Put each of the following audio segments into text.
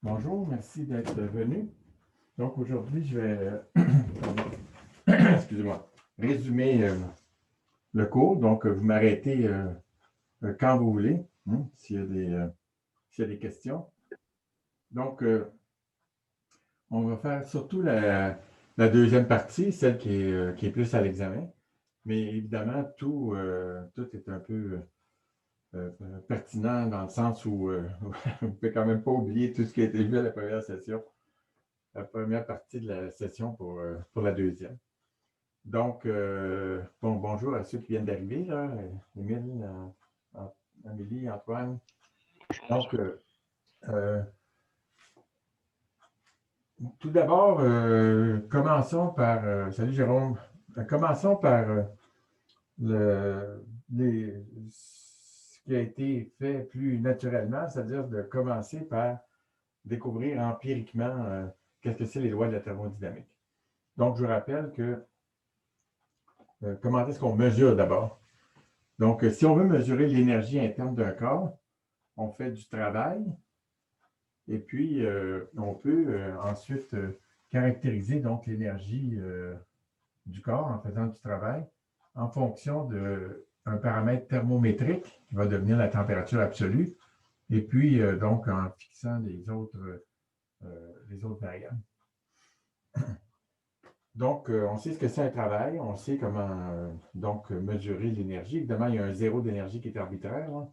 Bonjour, merci d'être venu. Donc aujourd'hui, je vais excusez-moi, résumer le cours. Donc, vous m'arrêtez quand vous voulez, s'il y a des questions. Donc, on va faire surtout la deuxième partie, celle qui est plus à l'examen. Mais évidemment, tout est un peu pertinent dans le sens où vous ne pouvez quand même pas oublier tout ce qui a été vu à la première session, la première partie de la session pour la deuxième. Donc, bonjour à ceux qui viennent d'arriver, là, Émile, Amélie, Antoine. Donc, tout d'abord, commençons par, salut Jérôme, commençons par ce qui a été fait plus naturellement, c'est-à-dire de commencer par découvrir empiriquement qu'est-ce que c'est les lois de la thermodynamique. Donc, je vous rappelle que comment est-ce qu'on mesure d'abord? Donc, si on veut mesurer l'énergie interne d'un corps, on fait du travail et puis on peut ensuite caractériser donc l'énergie du corps en faisant du travail en fonction d'un paramètre thermométrique qui va devenir la température absolue et puis donc en fixant les autres variables. Donc, on sait ce que c'est un travail, on sait comment donc mesurer l'énergie. Évidemment, il y a un zéro d'énergie qui est arbitraire, hein.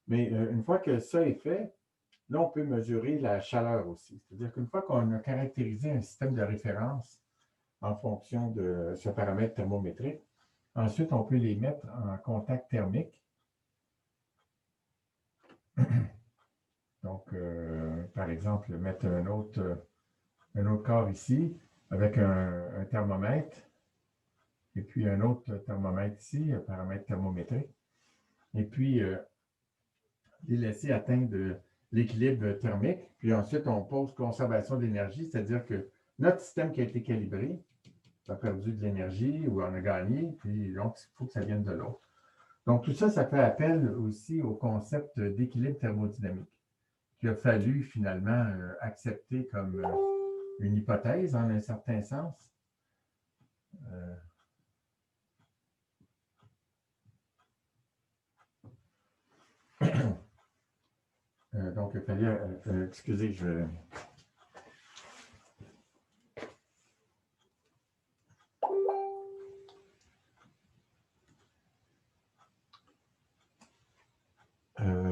Mais une fois que ça est fait, là, on peut mesurer la chaleur aussi. C'est-à-dire qu'une fois qu'on a caractérisé un système de référence en fonction de ce paramètre thermométrique, ensuite, on peut les mettre en contact thermique. Donc, par exemple, mettre un autre corps ici avec un thermomètre et puis un autre thermomètre ici, un paramètre thermométrique. Et puis, les laisser atteindre l'équilibre thermique. Puis ensuite, on pose conservation d'énergie, c'est-à-dire que notre système qui a été calibré a perdu de l'énergie ou en a gagné, puis donc il faut que ça vienne de l'autre. Donc tout ça, ça fait appel aussi au concept d'équilibre thermodynamique qu'il a fallu finalement accepter comme une hypothèse en un certain sens. Donc, il fallait, excusez,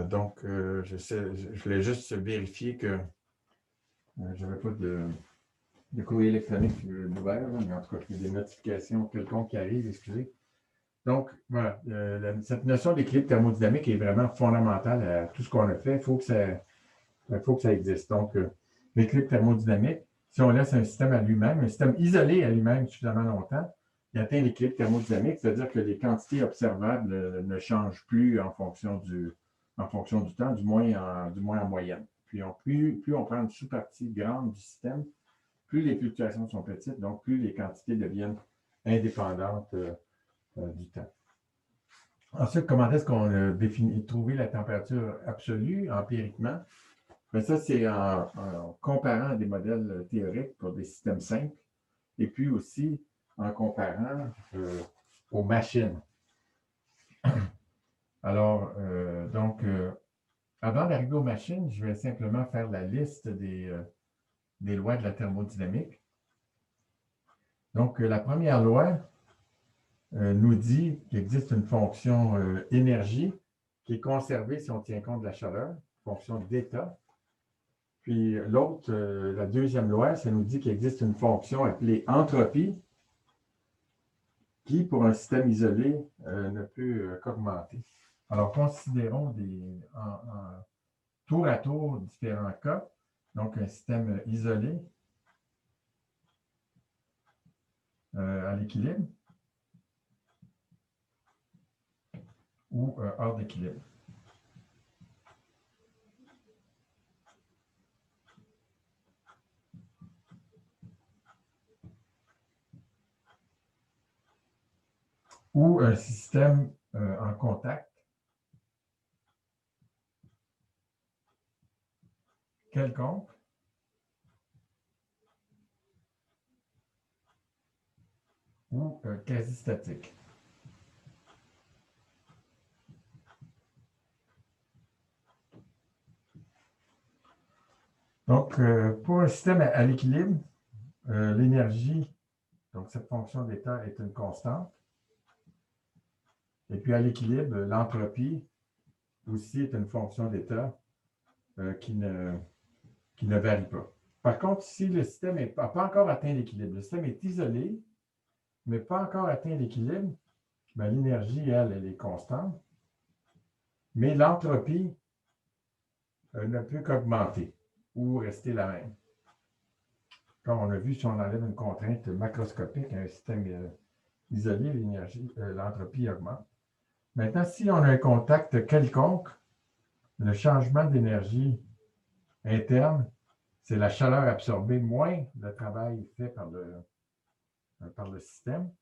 donc, je voulais juste vérifier que je n'avais pas de courrier électronique ouvert, mais en tout cas, il y a des notifications quelconques qui arrivent, excusez. Donc, voilà, cette notion d'équilibre thermodynamique est vraiment fondamentale à tout ce qu'on a fait. Il faut que ça existe. Donc, l'équilibre thermodynamique, si on laisse un système à lui-même, un système isolé à lui-même suffisamment longtemps, il atteint l'équilibre thermodynamique, c'est-à-dire que les quantités observables ne changent plus en fonction du temps, du moins en moyenne. Puis, plus on prend une sous-partie grande du système, plus les fluctuations sont petites, donc plus les quantités deviennent indépendantes du temps. Ensuite, comment est-ce qu'on a trouvé la température absolue empiriquement? Bien, ça, c'est en comparant des modèles théoriques pour des systèmes simples et puis aussi en comparant aux machines. Alors, donc, avant d'arriver aux machines, je vais simplement faire la liste des lois de la thermodynamique. Donc, la première loi nous dit qu'il existe une fonction énergie qui est conservée si on tient compte de la chaleur, fonction d'état. Puis l'autre, la deuxième loi, ça nous dit qu'il existe une fonction appelée entropie qui, pour un système isolé, ne peut qu'augmenter. Alors, considérons tour à tour différents cas. Donc, un système isolé à l'équilibre ou hors d'équilibre. Ou un système en contact quelconque ou quasi statique. Donc, pour un système à l'équilibre, l'énergie, donc cette fonction d'état est une constante. Et puis à l'équilibre, l'entropie aussi est une fonction d'état qui ne varie pas. Par contre, si le système n'a pas encore atteint l'équilibre, le système est isolé, mais pas encore atteint l'équilibre, ben, l'énergie, elle est constante, mais l'entropie ne peut qu'augmenter ou rester la même. Comme on a vu, si on enlève une contrainte macroscopique à un système isolé, l'entropie augmente. Maintenant, si on a un contact quelconque, le changement d'énergie interne, c'est la chaleur absorbée moins le travail fait par le système.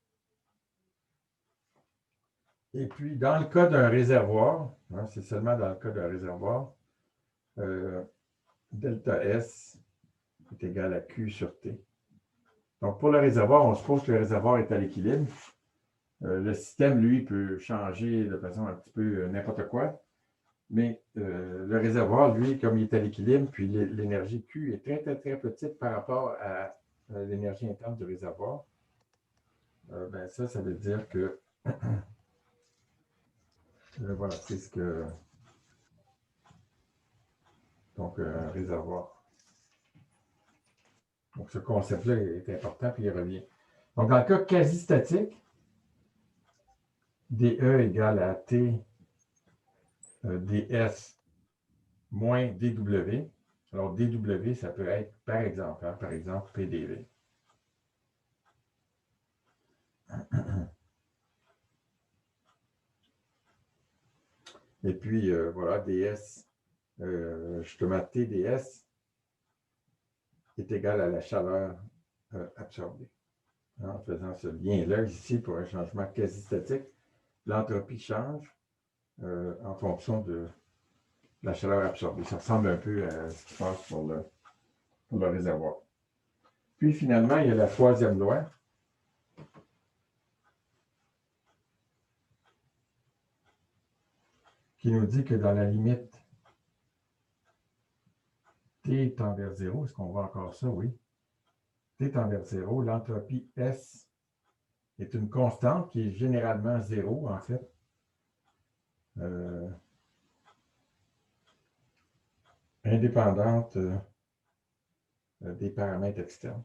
Et puis, dans le cas d'un réservoir, hein, c'est seulement dans le cas d'un réservoir, delta S est égal à Q sur T. Donc, pour le réservoir, on suppose que le réservoir est à l'équilibre. Le système, lui, peut changer de façon un petit peu n'importe quoi. Mais le réservoir, lui, comme il est à l'équilibre, puis l'énergie Q est très, très, très petite par rapport à l'énergie interne du réservoir, ben ça veut dire que voilà, c'est ce que. Donc, un réservoir. Donc, ce concept-là est important, puis il revient. Donc, dans le cas quasi statique, dE égale à T ds moins dW. Alors, dW, ça peut être, par exemple, PDV. Et puis, voilà, ds, justement, TDS est égal à la chaleur absorbée. En faisant ce lien-là ici pour un changement quasi statique, l'entropie change en fonction de la chaleur absorbée. Ça ressemble un peu à ce qui se passe pour le réservoir. Puis finalement, il y a la troisième loi qui nous dit que dans la limite T tend vers 0, est-ce qu'on voit encore ça? Oui. T tend vers 0, l'entropie S est une constante qui est généralement 0, en fait. Indépendante des paramètres externes.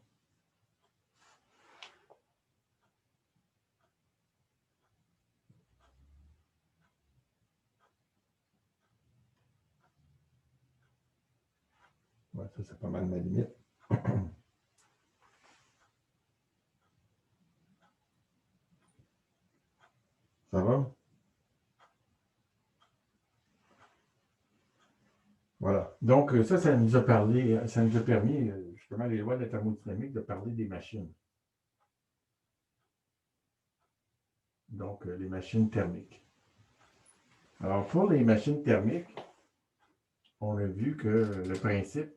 Ouais, ça, c'est pas mal ma limite. Ça va? Voilà. Donc, ça nous a parlé, ça nous a permis, justement, les lois de la thermodynamique, de parler des machines. Donc, les machines thermiques. Alors, pour les machines thermiques, on a vu que le principe,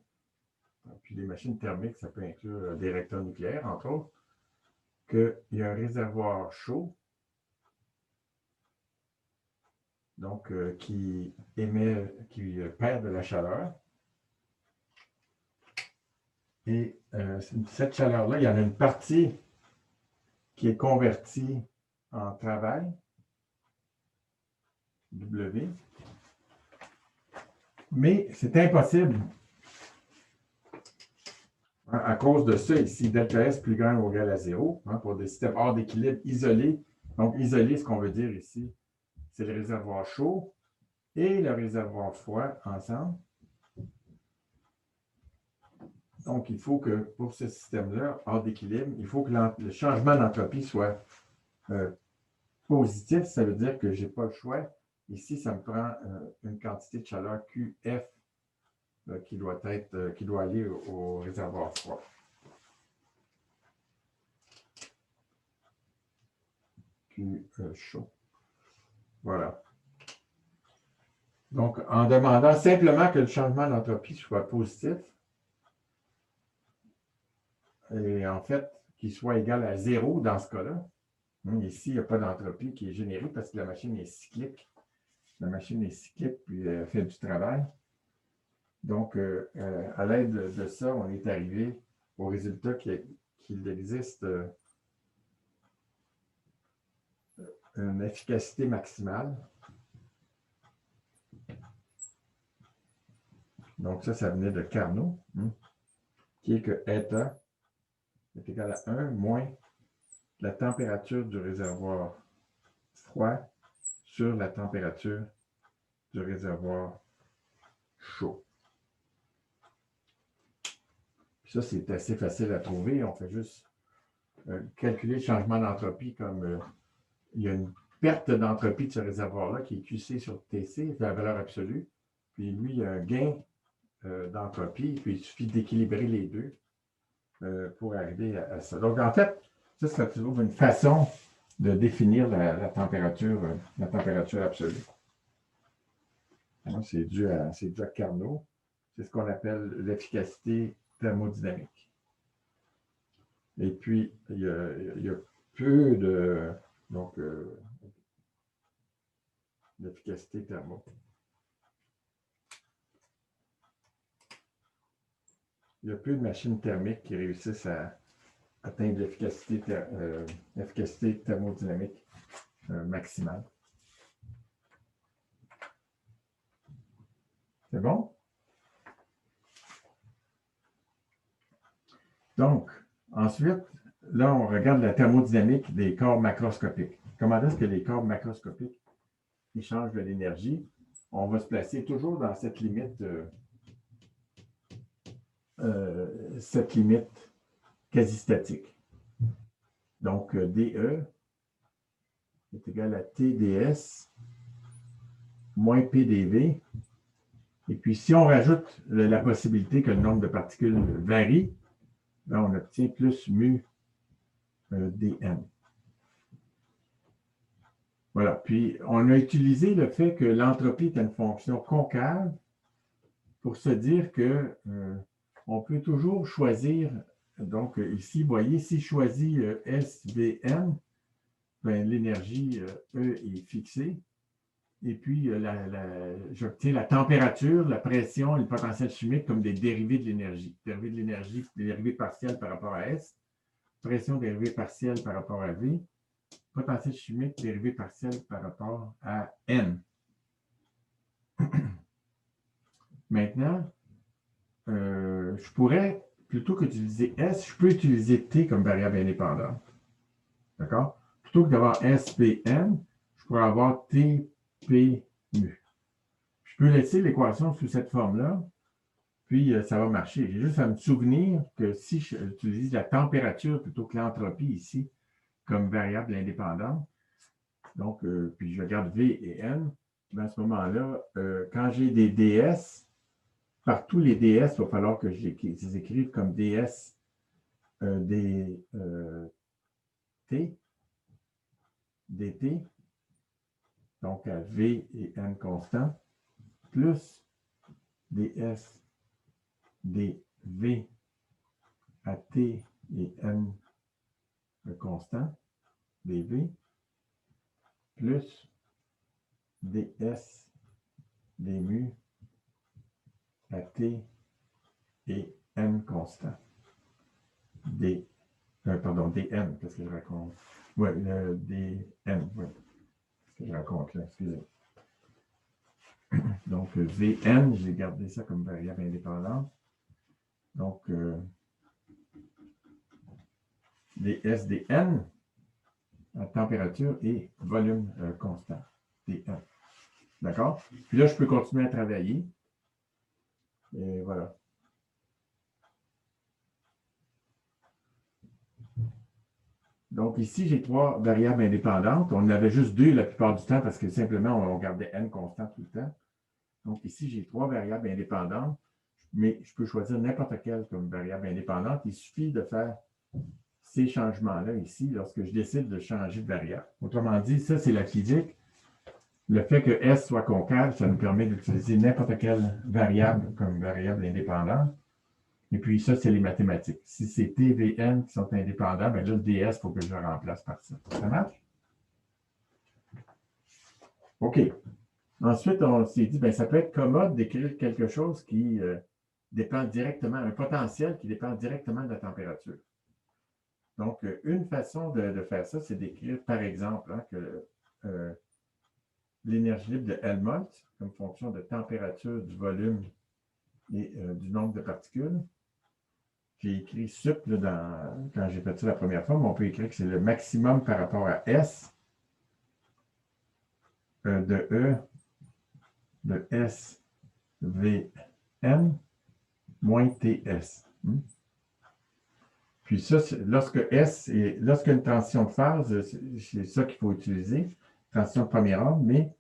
puis les machines thermiques, ça peut inclure des réacteurs nucléaires, entre autres, qu'il y a un réservoir chaud, donc qui perd de la chaleur. Et cette chaleur-là, il y en a une partie qui est convertie en travail, W. Mais c'est impossible à cause de ça ici, delta S plus grand ou égal à 0, hein, pour des systèmes hors d'équilibre isolés. Donc, isolé, ce qu'on veut dire ici, c'est le réservoir chaud et le réservoir froid ensemble. Donc, il faut que pour ce système-là, hors d'équilibre, il faut que le changement d'entropie soit positif. Ça veut dire que je n'ai pas le choix. Ici, ça me prend une quantité de chaleur QF qui doit aller au réservoir froid. Q chaud. Voilà. Donc, en demandant simplement que le changement d'entropie soit positif, et en fait, qu'il soit égal à 0 dans ce cas-là. Ici, il n'y a pas d'entropie qui est générée parce que la machine est cyclique. La machine est cyclique, puis elle fait du travail. Donc, à l'aide de ça, on est arrivé au résultat qu'il existe une efficacité maximale. Donc, ça venait de Carnot, qui est que eta est égal à 1 moins la température du réservoir froid sur la température du réservoir chaud. Ça, c'est assez facile à trouver. On fait juste calculer le changement d'entropie comme il y a une perte d'entropie de ce réservoir-là qui est QC sur TC, c'est la valeur absolue. Puis lui, il y a un gain d'entropie, puis il suffit d'équilibrer les deux pour arriver à ça. Donc, en fait, ça trouve une façon de définir la température absolue. C'est dû à Carnot. C'est ce qu'on appelle l'efficacité thermodynamique. Et puis, il y a peu de d'efficacité thermo. Il y a peu de machines thermiques qui réussissent à atteindre l'efficacité thermodynamique maximale. C'est bon? Donc, ensuite, là, on regarde la thermodynamique des corps macroscopiques. Comment est-ce que les corps macroscopiques échangent de l'énergie? On va se placer toujours dans cette limite quasi statique. Donc, DE est égal à TDS moins PdV. Et puis, si on rajoute la possibilité que le nombre de particules varie, là, on obtient plus mu dn. Voilà. Puis, on a utilisé le fait que l'entropie est une fonction concave pour se dire que on peut toujours choisir. Donc, ici, vous voyez, si je choisis SVN, ben, l'énergie E est fixée. Et puis, j'obtiens la température, la pression et le potentiel chimique comme des dérivés de l'énergie. Dérivés de l'énergie, dérivés partiels par rapport à S. Pression dérivée partielle par rapport à V. Potentiel chimique dérivé partiel par rapport à N. Maintenant, je pourrais, plutôt qu'utiliser S, je peux utiliser T comme variable indépendante. D'accord? Plutôt que d'avoir SPN, je pourrais avoir TP mu. Je peux laisser l'équation sous cette forme-là, puis ça va marcher. J'ai juste à me souvenir que si j'utilise la température plutôt que l'entropie ici comme variable indépendante, donc, puis je regarde V et N, ben à ce moment-là, quand j'ai des DS, partout les DS, il va falloir que je les écrive comme DS des T, dt, donc à V et N constants, plus ds dv à T et N constant, dv, plus ds dmu à T et N constant. Pardon, dn, qu'est-ce que je raconte? Oui, dn, oui. Qu'est-ce que je raconte là? Excusez. Donc, Vn, j'ai gardé ça comme variable indépendante. Donc, ds dn, température et volume constant, dn. D'accord? Puis là, je peux continuer à travailler. Et voilà. Donc, ici, j'ai 3 variables indépendantes. On en avait juste 2 la plupart du temps parce que simplement, on gardait n constant tout le temps. Donc, ici, j'ai 3 variables indépendantes, mais je peux choisir n'importe quelle comme variable indépendante. Il suffit de faire ces changements-là ici lorsque je décide de changer de variable. Autrement dit, ça, c'est la physique. le fait que S soit concave, ça nous permet d'utiliser n'importe quelle variable comme variable indépendante. Et puis ça, c'est les mathématiques. Si c'est T, V, N qui sont indépendants, bien là, le DS, il faut que je le remplace par ça. Ça marche? OK. Ensuite, on s'est dit, bien, ça peut être commode d'écrire quelque chose qui dépend directement, un potentiel qui dépend directement de la température. Donc, une façon de faire ça, c'est d'écrire, par exemple, hein, que l'énergie libre de Helmholtz, comme fonction de température, du volume et du nombre de particules. J'ai écrit sup là, quand j'ai fait ça la première fois, mais on peut écrire que c'est le maximum par rapport à S de E de SVN moins TS. Puis ça, lorsque une transition de phase, c'est ça qu'il faut utiliser, transition de premier ordre, mais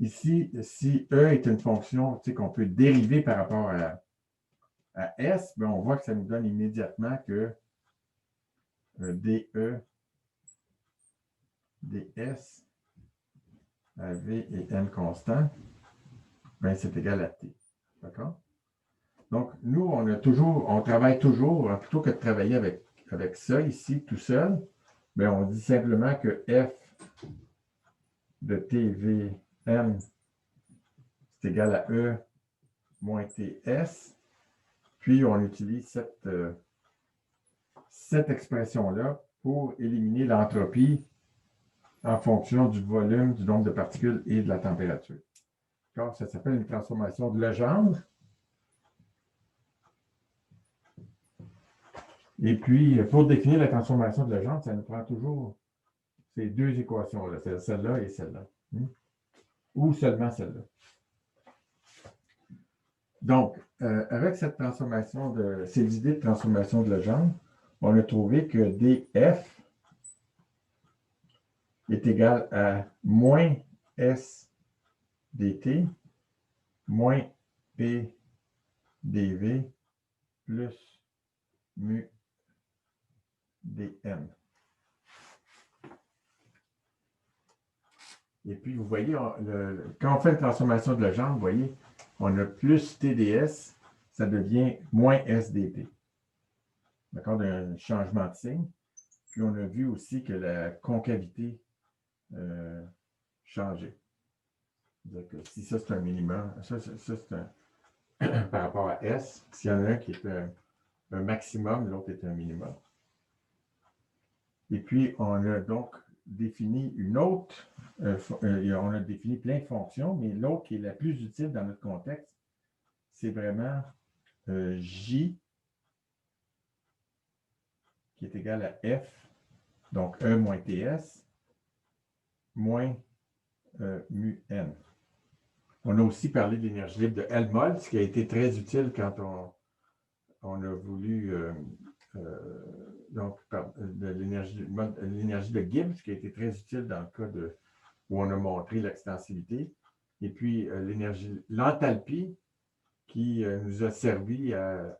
ici, si E est une fonction qu'on peut dériver par rapport à S, bien, on voit que ça nous donne immédiatement que DE, DS, à V et N constant, ben, c'est égal à T. D'accord? Donc, nous, on travaille toujours, plutôt que de travailler avec ça ici, tout seul, bien, on dit simplement que F de TVN, c'est égal à E moins TS. Puis, on utilise cette expression-là pour éliminer l'entropie en fonction du volume, du nombre de particules et de la température. D'accord? Ça s'appelle une transformation de Legendre. Et puis, pour définir la transformation de Legendre, ça nous prend toujours ces deux équations-là, c'est celle-là et celle-là. Ou seulement celle-là. Donc, avec cette transformation ces idées de transformation de Legendre, on a trouvé que dF est égal à moins S dt moins P dV plus mu dm. Et puis, vous voyez, quand on fait une transformation de Legendre, vous voyez, on a plus TDS, ça devient moins SDT. D'accord? Un changement de signe. Puis, on a vu aussi que la concavité changeait. C'est-à-dire que si ça, c'est un minimum, ça c'est un par rapport à S, s'il y en a un qui est un maximum, l'autre est un minimum. Et puis, on a donc défini une autre, on a défini plein de fonctions, mais l'autre qui est la plus utile dans notre contexte, c'est vraiment J qui est égal à F, donc E moins TS, moins mu N. On a aussi parlé de l'énergie libre de Helmholtz, qui a été très utile quand on a voulu donc de l'énergie de Gibbs, qui a été très utile dans le cas où on a montré l'extensivité. Et puis l'enthalpie, qui nous a servi à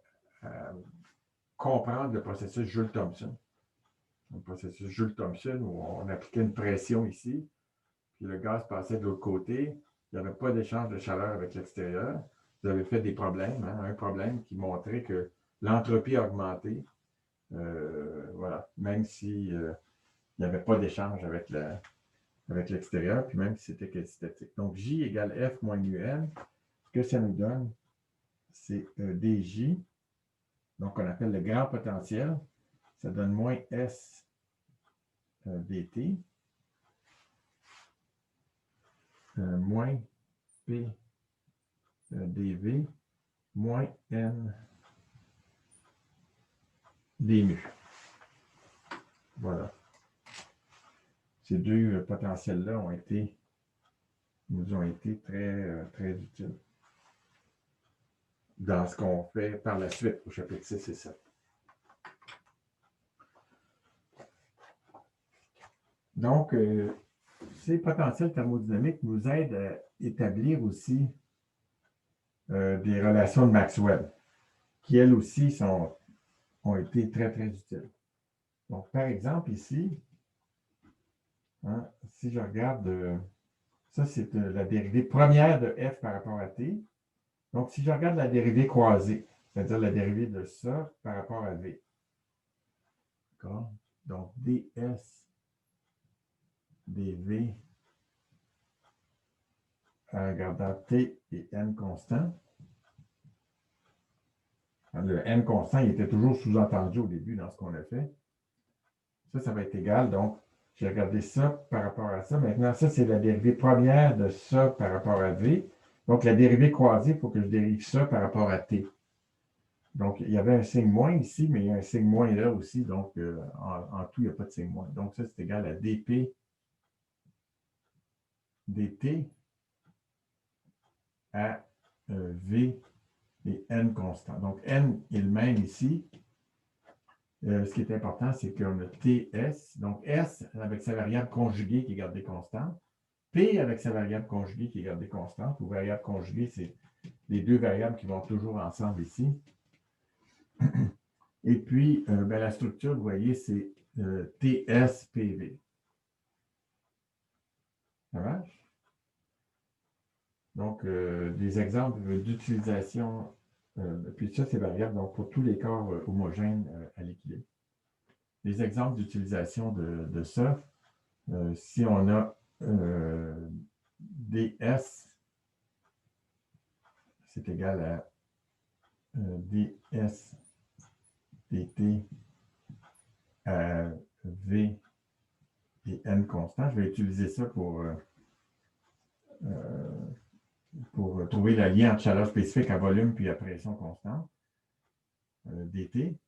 comprendre le processus Joule-Thomson. Le processus Joule-Thomson, où on appliquait une pression ici, puis le gaz passait de l'autre côté. Il n'y avait pas d'échange de chaleur avec l'extérieur. Vous avez fait des problèmes, hein, un problème qui montrait que l'entropie a augmenté. Voilà, même s'il n'y avait pas d'échange avec l'extérieur, puis même si c'était quasi-statique. Donc, J égale F moins mu N. Ce que ça nous donne, c'est dJ. Donc, on appelle le grand potentiel. Ça donne moins S dt. Moins P dV moins N dmu. Voilà. Ces deux potentiels-là nous ont été très, très utiles dans ce qu'on fait par la suite au chapitre 6 et 7. Donc, ces potentiels thermodynamiques nous aident à établir aussi des relations de Maxwell, qui elles aussi ont été très, très utiles. Donc, par exemple, ici, hein, si je regarde Ça, c'est la dérivée première de f par rapport à t. Donc, si je regarde la dérivée croisée, c'est-à-dire la dérivée de ça par rapport à v. D'accord? Donc, ds dv en regardant t et n constant. Le n constant, il était toujours sous-entendu au début dans ce qu'on a fait. Ça va être égal. Donc, j'ai regardé ça par rapport à ça. Maintenant, ça, c'est la dérivée première de ça par rapport à v. Donc, la dérivée croisée, il faut que je dérive ça par rapport à t. Donc, il y avait un signe moins ici, mais il y a un signe moins là aussi. Donc, en tout, il n'y a pas de signe moins. Donc, ça, c'est égal à dp dt à v et n constant. Donc, n est le même ici. Ce qui est important, c'est qu'on a ts. Donc, s avec sa variable conjuguée qui est gardée constante. P avec sa variable conjuguée qui est gardée constante. Ou variable conjuguée, c'est les deux variables qui vont toujours ensemble ici. Et puis, la structure, vous voyez, c'est TSPV. Ça marche? Donc, des exemples d'utilisation, puis ça, c'est variable, donc pour tous les corps homogènes à l'équilibre. Des exemples d'utilisation de ça, si on a ds, c'est égal à ds dt à v et n constant. Je vais utiliser ça pour trouver le lien entre chaleur spécifique à volume puis à pression constante. dt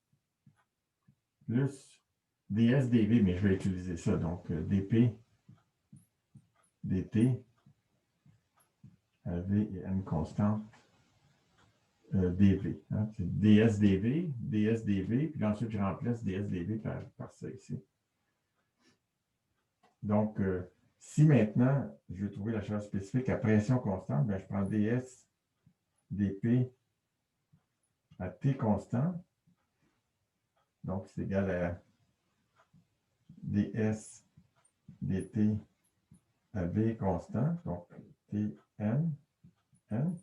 plus ds dv, mais je vais utiliser ça. Donc, dp dt à v et n constante dv. Hein? C'est ds dv, puis ensuite je remplace ds dv par ça ici. Donc, si maintenant je veux trouver la chaleur spécifique à pression constante, ben, je prends ds dp à t constant. Donc, c'est égal à ds dt à v constant, donc Tn, n.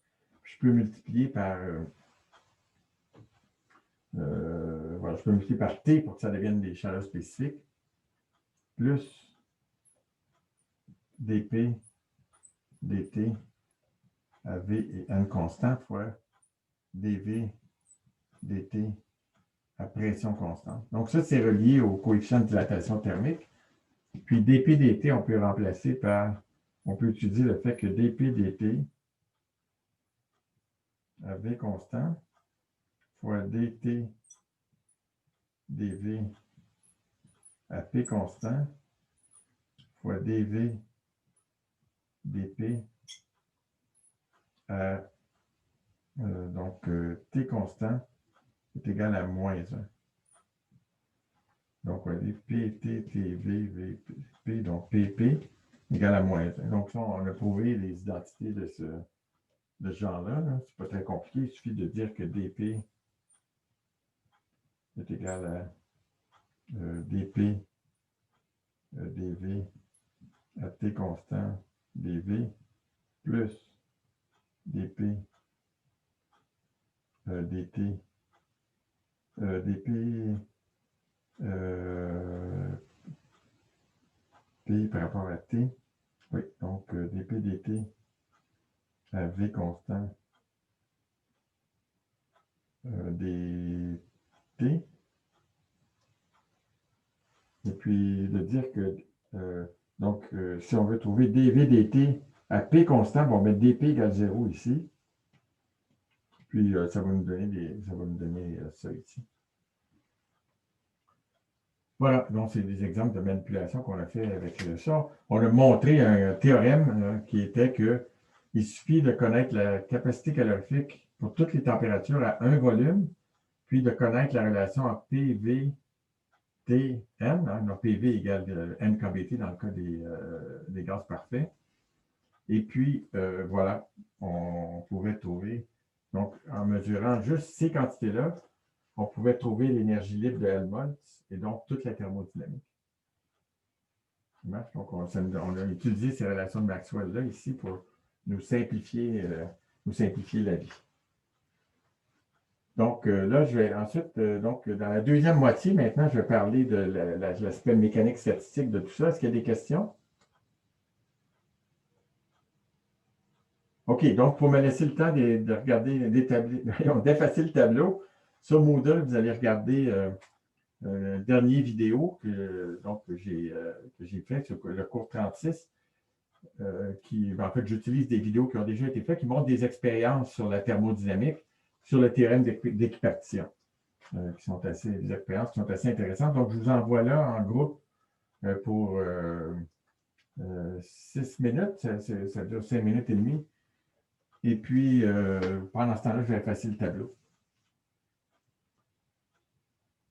Je peux multiplier par voilà, je peux multiplier par T pour que ça devienne des chaleurs spécifiques, plus dp dt à v et n constant fois dv dt à pression constante. Donc ça, c'est relié au coefficient de dilatation thermique. Puis dp dt, on peut remplacer par, on peut utiliser le fait que dp dt à v constant fois dt dv à p constant fois dv dp à donc t constant est égal à moins 1. Donc, on va dire pt, tv, vp, donc pp égale à moins 1. Donc, ça, on a prouvé les identités de ce genre-là. Là. C'est pas très compliqué. Il suffit de dire que dp est égal à dp dv à t constant dv plus dp dt dp p par rapport à t. Oui, donc dp dt à v constant dt. Et puis de dire que donc si on veut trouver dv dt à p constant, on va mettre dp égale 0 ici. Puis ça va nous donner ça ici. Voilà, donc c'est des exemples de manipulation qu'on a fait avec ça. On a montré un théorème qui était qu'il suffit de connaître la capacité calorifique pour toutes les températures à un volume, puis de connaître la relation entre PV, Tn, hein, donc PV égale N KBT dans le cas des gaz parfaits. Et puis, voilà, on pouvait trouver, donc en mesurant juste ces quantités-là, on pouvait trouver l'énergie libre de Helmholtz et donc toute la thermodynamique. qui marche. Donc, on a utilisé ces relations de Maxwell-là ici pour nous simplifier la vie. Donc, là, je vais ensuite, donc, dans la deuxième moitié, maintenant, je vais parler de l'aspect mécanique statistique de tout ça. Est-ce qu'il y a des questions? OK, donc, pour me laisser le temps de regarder, d'effacer le tableau, sur Moodle, vous allez regarder la dernière vidéo que j'ai fait sur le cours 36. En fait, j'utilise des vidéos qui ont déjà été faites, qui montrent des expériences sur la thermodynamique, sur le théorème d'équipartition, des expériences qui sont assez intéressantes. Donc, je vous envoie là en groupe pour 6 minutes, ça dure 5 minutes et demie. Et puis, pendant ce temps-là, je vais effacer le tableau.